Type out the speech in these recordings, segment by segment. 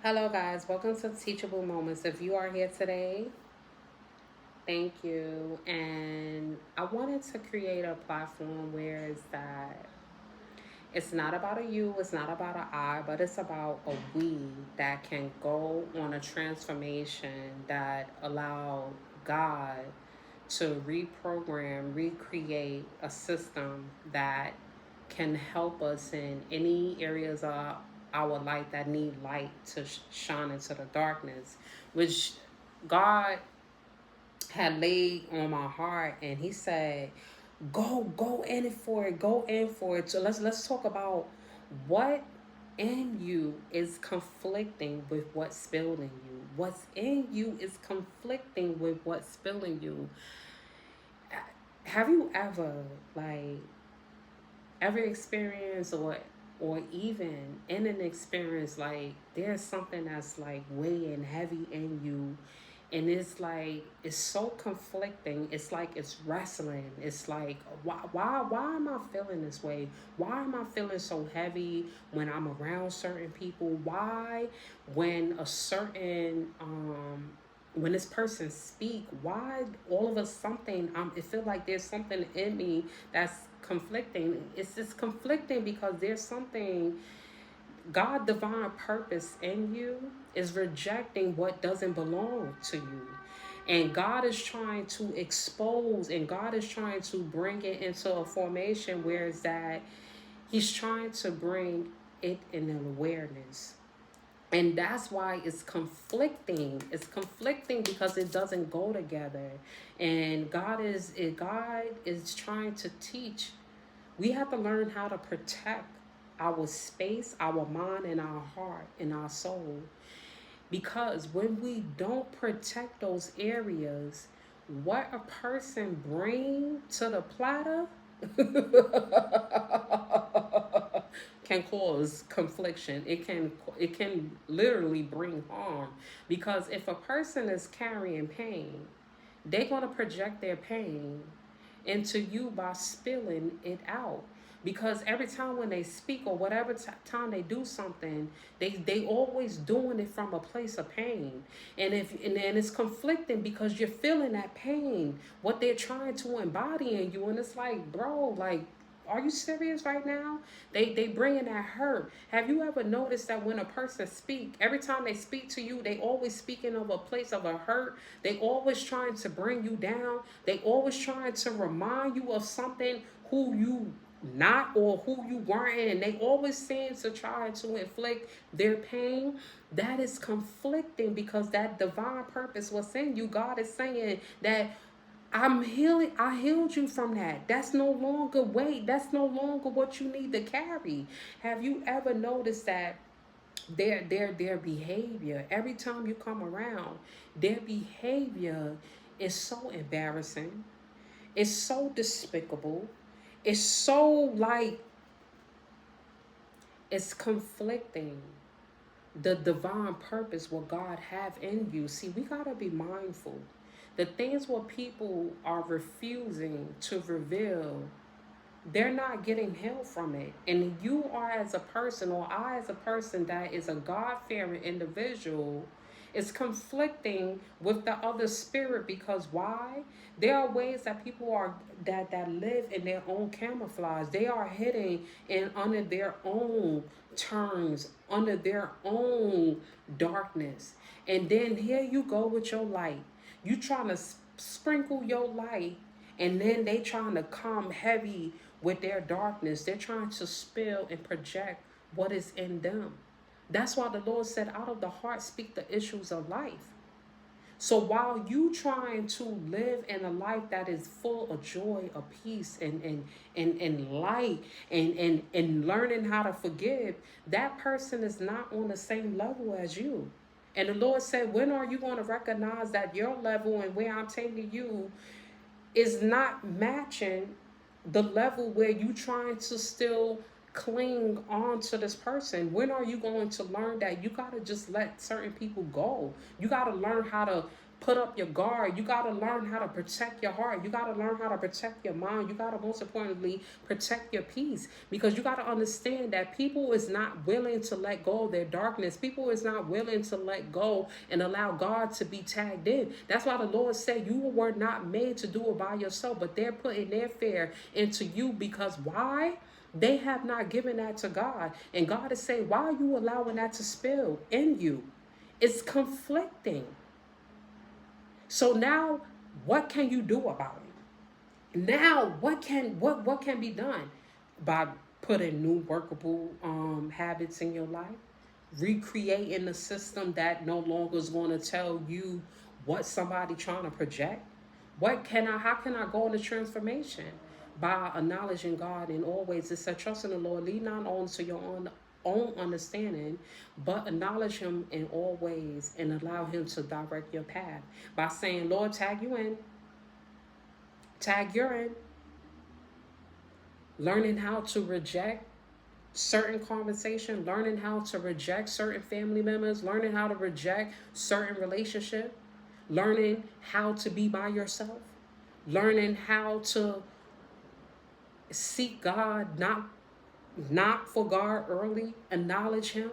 Hello, guys. Welcome to Teachable Moments. If you are here today, thank you. And I wanted to create a platform where it's not about a you, it's not about an I, but it's about a we that can go on a transformation that allow God to reprogram, recreate a system that can help us in any areas of our life that need light to shine into the darkness, which God had laid on my heart, and He said, "Go in it for it, go in for it." So let's talk about what in you is conflicting with what's building you. What's in you is conflicting with what's building you. Have you like ever experienced or even in an experience like there's something that's like weighing heavy in you, and it's like it's so conflicting, it's like it's wrestling, it's like why am I feeling this way, why am I feeling so heavy when I'm around certain people, why when a certain when this person speak, why all of a something it feel like there's something in me that's conflicting. It's just conflicting because there's something, God divine purpose in you is rejecting what doesn't belong to you. And God is trying to expose, and God is trying to bring it into a formation where it's that He's trying to bring it in an awareness. And that's why it's conflicting. It's conflicting because it doesn't go together. And God is trying to teach. We have to learn how to protect our space, our mind, and our heart and our soul. Because when we don't protect those areas, what a person bring to the platter can cause confliction. It can literally bring harm, because if a person is carrying pain, they're going to project their pain into you by spilling it out, because every time when they speak or whatever time they do something, they always doing it from a place of pain. And it's conflicting because you're feeling that pain, what they're trying to embody in you, and it's like, bro, like, are you serious right now? They bringing that hurt. Have you ever noticed that when a person speak, every time they speak to you, they always speaking of a place of a hurt. They always trying to bring you down. They always trying to remind you of something who you not or who you weren't, and they always seem to try to inflict their pain. That is conflicting because that divine purpose was in you. God is saying that I'm healing. I healed you from that. That's no longer weight. That's no longer what you need to carry. Have you ever noticed that their behavior, every time you come around, their behavior is so embarrassing. It's so despicable. It's so like it's conflicting the divine purpose what God have in you. See, we gotta be mindful. The things what people are refusing to reveal, they're not getting help from it. And you are as a person, or I as a person that is a God-fearing individual, is conflicting with the other spirit, because why? There are ways that people are that live in their own camouflage. They are hidden in under their own terms, under their own darkness. And then here you go with your light. You trying to sprinkle your light, and then they trying to come heavy with their darkness. They're trying to spill and project what is in them. That's why the Lord said, out of the heart speak the issues of life. So while you trying to live in a life that is full of joy, of peace, and light, and learning how to forgive, that person is not on the same level as you. And the Lord said, when are you going to recognize that your level and where I'm taking you is not matching the level where you trying to still cling on to this person? When are you going to learn that you got to just let certain people go? You got to learn how to put up your guard. You got to learn how to protect your heart. You got to learn how to protect your mind. You got to, most importantly, protect your peace. Because you got to understand that people is not willing to let go of their darkness. People is not willing to let go and allow God to be tagged in. That's why the Lord said you were not made to do it by yourself, but they're putting their fear into you. Because why? They have not given that to God. And God is saying, why are you allowing that to spill in you? It's conflicting. So now what can you do about it? Now what can be done? By putting new workable habits in your life, recreating a system that no longer is going to tell you what somebody trying to project. How can I go into transformation? By acknowledging God in all ways. It said, trust in the Lord, lean not on to your own understanding, but acknowledge him in all ways and allow him to direct your path. By saying, Lord, tag you in. Tag you're in. Learning how to reject certain conversation, learning how to reject certain family members, learning how to reject certain relationship, learning how to be by yourself, learning how to seek God, not for God early, acknowledge him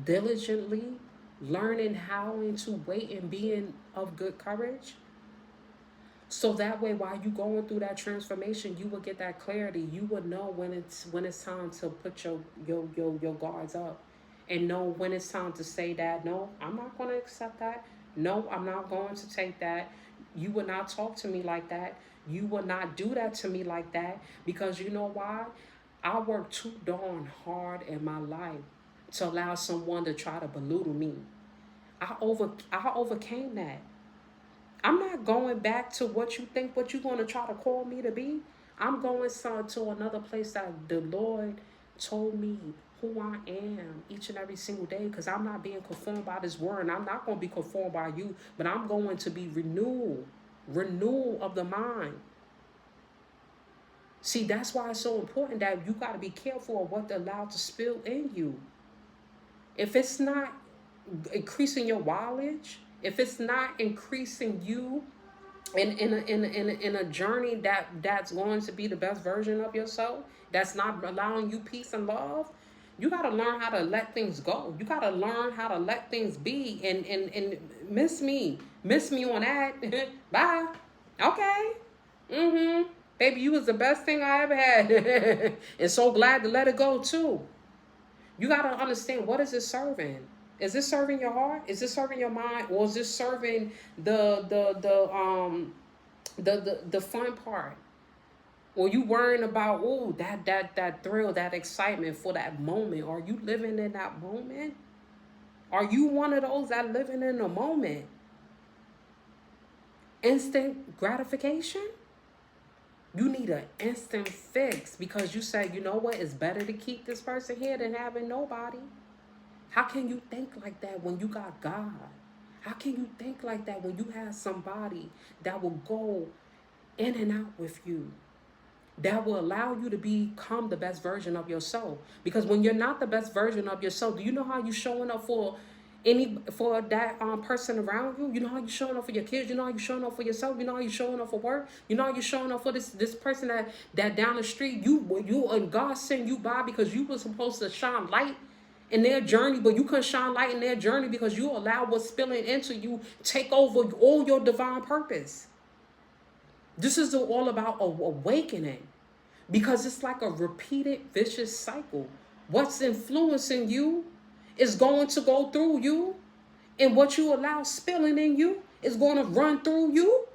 diligently, learning how to wait and being of good courage. So that way, while you going through that transformation, you will get that clarity. You will know when it's time to put your guards up, and know when it's time to say that no, I'm not going to accept that. No, I'm not going to take that. You will not talk to me like that. You will not do that to me like that. Because you know why? I worked too darn hard in my life to allow someone to try to belittle me. I overcame that. I'm not going back to what you think, what you're going to try to call me to be. I'm going to another place that the Lord told me who I am each and every single day, because I'm not being conformed by this word. And I'm not going to be conformed by you, but I'm going to be renewal of the mind. See, that's why it's so important that you got to be careful of what they're allowed to spill in you. If it's not increasing your knowledge, if it's not increasing you in a journey that's going to be the best version of yourself, that's not allowing you peace and love, you got to learn how to let things go. You got to learn how to let things be and miss me on that. Bye. Okay. Baby, you was the best thing I ever had. And so glad to let it go too. You got to understand, what is it serving? Is this serving your heart? Is this serving your mind? Or is this serving the fun part? Or you worrying about, oh, that thrill, that excitement for that moment? Are you living in that moment? Are you one of those that living in the moment? Instant gratification? You need an instant fix because you say, you know what, it's better to keep this person here than having nobody. How can you think like that when you got God? How can you think like that when you have somebody that will go in and out with you, that will allow you to become the best version of yourself? Because when you're not the best version of yourself, do you know how you're showing up for that person around you? You know how you're showing up for your kids? You know how you're showing up for yourself? You know how you're showing up for work? You know how you're showing up for this person that down the street you and God sent you by because you were supposed to shine light in their journey, but you couldn't shine light in their journey because you allowed what's spilling into you take over all your divine purpose. This is all about awakening, because it's like a repeated vicious cycle. What's influencing you is going to go through you, and what you allow spilling in you is going to run through you.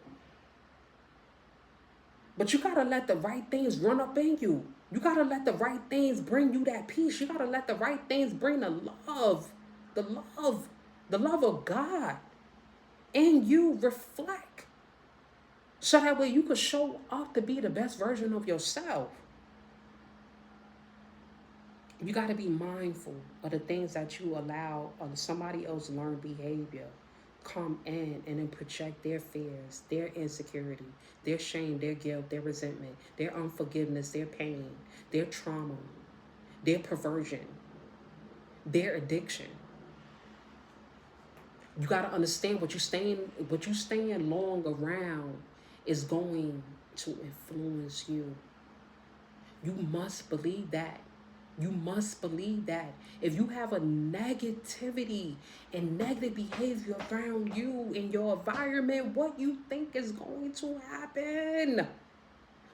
But you got to let the right things run up in you. You got to let the right things bring you that peace. You got to let the right things bring the love of God in you reflect. So that way you could show up to be the best version of yourself. You got to be mindful of the things that you allow somebody else learned behavior come in and then project their fears, their insecurity, their shame, their guilt, their resentment, their unforgiveness, their pain, their trauma, their perversion, their addiction. You got to understand what you staying long around is going to influence you. You must believe that. You must believe that. If you have a negativity and negative behavior around you in your environment, what you think is going to happen?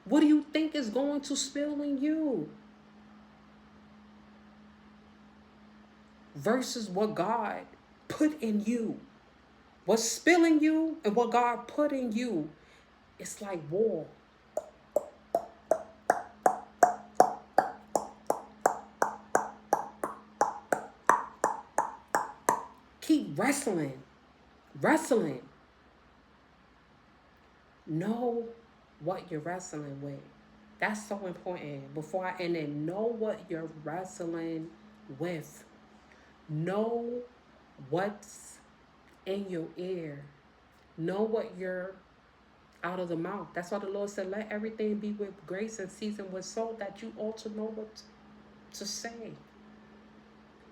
What do you think is going to spill in you? Versus what God put in you. What's spilling you and what God put in you, it's like war. Keep wrestling. Wrestling. Know what you're wrestling with. That's so important. Before I end it, know what you're wrestling with. Know what's in your ear. Know what you're out of the mouth. That's why the Lord said, let everything be with grace and seasoned with salt, that you ought to know what to say.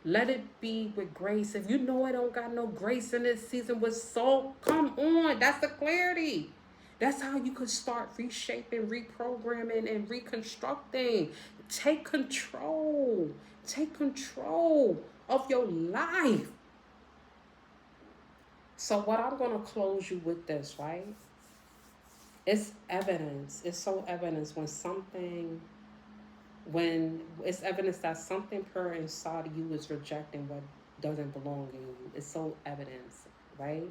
Let it be with grace. If you know I don't got no grace in this season with salt, come on. That's the clarity. That's how you could start reshaping, reprogramming, and reconstructing. Take control. Take control of your life. So what I'm going to close you with this, right? It's evidence. It's so evidence when it's evidence that something pure inside of you is rejecting what doesn't belong in you. It's so evidence, right?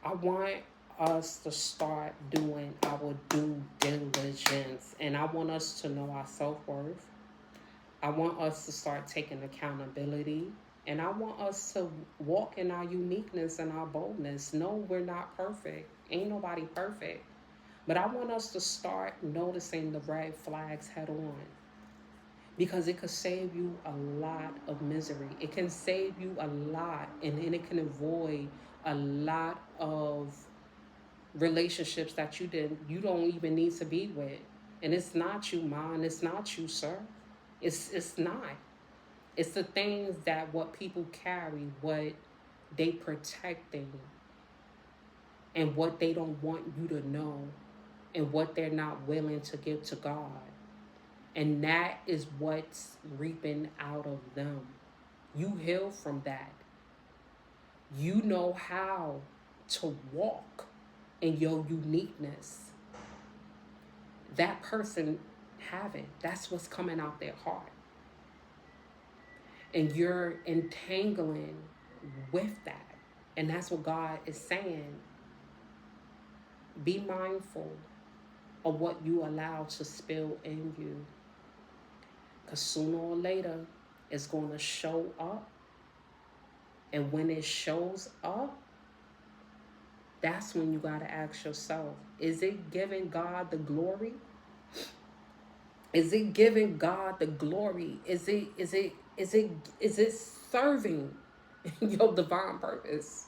I want us to start doing our due diligence, and I want us to know our self-worth. I want us to start taking accountability, and I want us to walk in our uniqueness and our boldness. No, we're not perfect. Ain't nobody perfect. But I want us to start noticing the red flags head on, because it could save you a lot of misery. It can save you a lot, and it can avoid a lot of relationships that you don't even need to be with. And it's not you, man. It's not you, sir. It's not. It's the things that what people carry, what they protecting, and what they don't want you to know, and what they're not willing to give to God. And that is what's reaping out of them. You heal from that. You know how to walk in your uniqueness. That person haven't. That's what's coming out their heart. And you're entangling with that. And that's what God is saying. Be mindful of what you allow to spill in you. Because sooner or later, it's going to show up. And when it shows up, that's when you got to ask yourself, is it giving God the glory? Is it giving God the glory? Is it serving your divine purpose?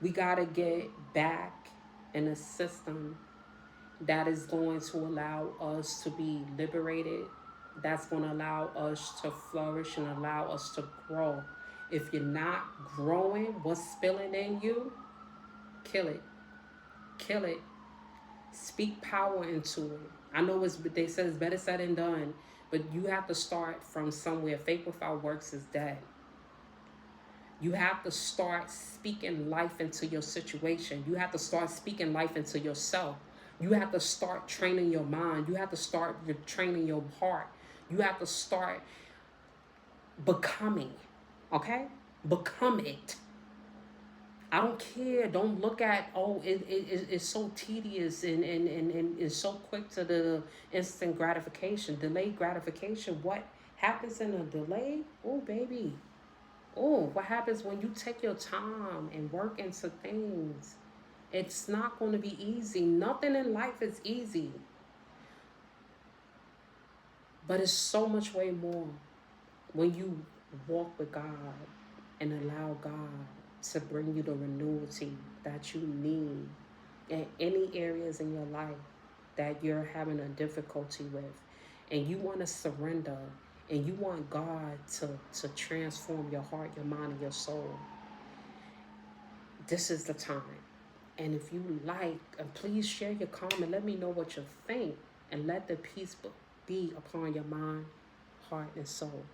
We got to get back in a system that is going to allow us to be liberated, that's going to allow us to flourish and allow us to grow. If you're not growing, what's spilling in you, kill it. Kill it. Speak power into it. I know they said it's better said than done, but you have to start from somewhere. Faith without works is dead. You have to start speaking life into your situation. You have to start speaking life into yourself. You have to start training your mind. You have to start training your heart. You have to start becoming, okay? Become it. I don't care. Don't look at, it's so tedious and it's so quick to the instant gratification. Delayed gratification. What happens in a delay? Oh, baby. Oh, what happens when you take your time and work into things? It's not going to be easy. Nothing in life is easy. But it's so much way more when you walk with God and allow God to bring you the renewalty that you need in any areas in your life that you're having a difficulty with. And you want to surrender and you want God to transform your heart, your mind, and your soul, this is the time. And if you like, please share your comment. Let me know what you think. And let the peace be upon your mind, heart, and soul.